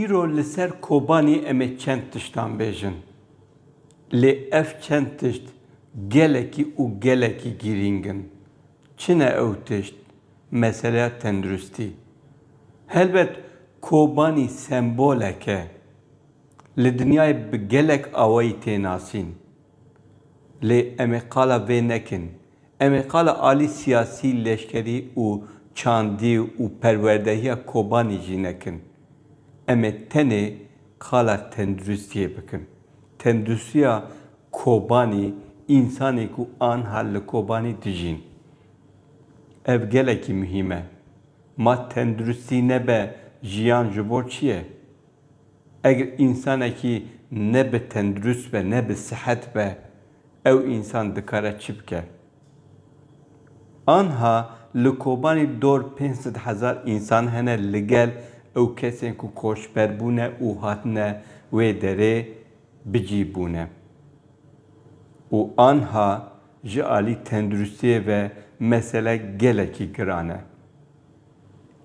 îro li ser kobanî em ê çend tiştan bêjin. Lê ev çend tişt gelekî û gelekî girîng in. Çi ne ew tişt? Meseleya tenduristî. Helbet kobanî sembolek e. Li dinyayê bi gelek awayî tê nasîn. Lê em ê qala vê nekin. Em ê qala alî siyasî, leşkerî û çandî û perwerdehiya kobanî jî nekin. Em ê tenê qala tenduristiyê bikin. Tenduristiya kobanî, însanê ku aniha li kobanî dijîn. Ev gelekî mühîm e. Ma tenduristî nebe jiyan ji bo çi ye? Eger însanekî ne bi tendurist be, ne bi sihet be, ew însan dikare çi bike? Aniha li kobanî dor 500,000 însan hene li gel ew kesên ku koçber bûne û hatine wê derê bicî bûne. û aniha ji alî tenduristiyê ve mesele gelekî giran e.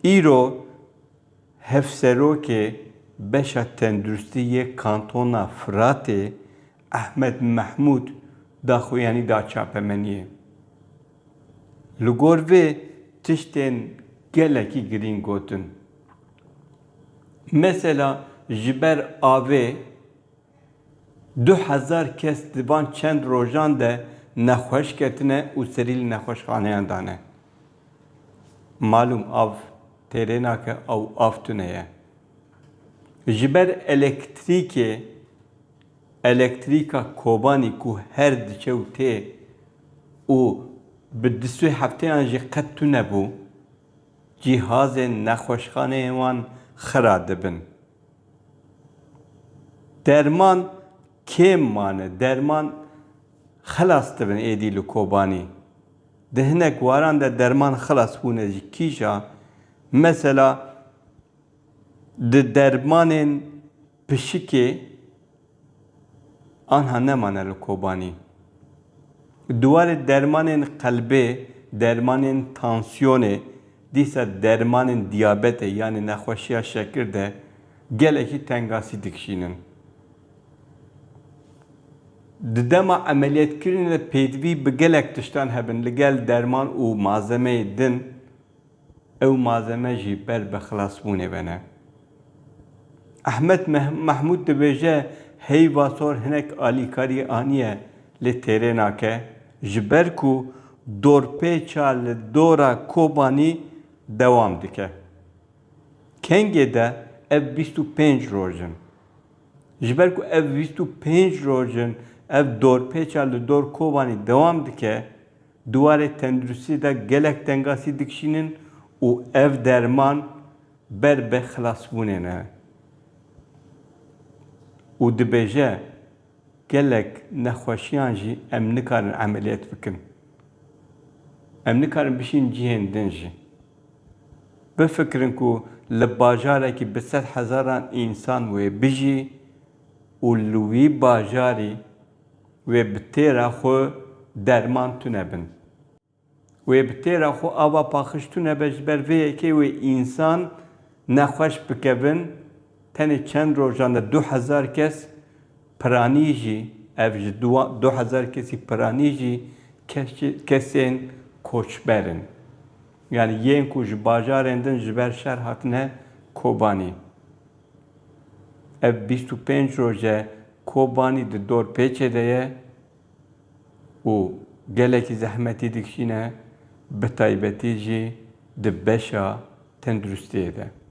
Îro hevserokê beşa tenduristî yê kantona Firatê Ehmed Mehmûd daxuyanî da çapemeniyê. Li gor vê tiştên gelekî girîng gotin. Mesela ji ber avê 2000 kes di van çend rojan de nexweş ketine û serî li nexweşxaneyan dane. Malûm av têrê nake ew av tune ye. Ji ber elektrîka kobanî ku her diçe û tê û bi disû hefteyan jî qet tune bû, cîhazên nexweşxaneyên wan xira dibin. Derman kêm mane, derman xilas dibin êdî li kobanî. Di hinek waran de derman xilas bûne ji kîja? Mesela di dermanên pişikê aniha nemane li kobanî. Duwarê dermanên qelbê, dermanên tansiyonê, dîsa dermanên diyabetê yani nexweşiya şekir de gelekî tengasî dikişînin. Di dema emeliyatkirinê de pêdivî bi gelek tiştan hebin. Li gel derman û malzemeyê din, ew malzeme jî ber bi xilasbûnê vene. Ehmed Mehmûd dibêje heyva sor hinek alîkarî aniye lê têrê nake ji ber ku dorpêça li dora kobanî dewam dike. Kengê de ev 25 roj in. Ji ber ku ev 25 roj in, ev dorpêça li dor kobanî dewam dike, duwarê tenduristî de gelek tengasî dikişînin û ev derman ber bi xilasbûnê ne. û dibêje gelek nexweşiyan jî em nikarin emeliyat bikin. Em nikarin bişîn cihên din jî. Bifikirin ku li bajarekî bi 100,000 însan wê bijî û li wî bajarî wê bi têra xwe derman tune bin. Wê bi têra xwe ava paxij tune be ji ber vê yekê wê însan nexweş bikevin, tenê çend rojan de 2000 kes piranî jî, ev ji 2000 kesî piranî jî kesên koçber in. Yani yên ku ji bajarên din ji ber şer hatine kobanî. Ev 25 roje kobanî di dorpêçê de ye û gelekî zehmetî dikişîne, bi taybetî jî di beşa tenduristiyê de.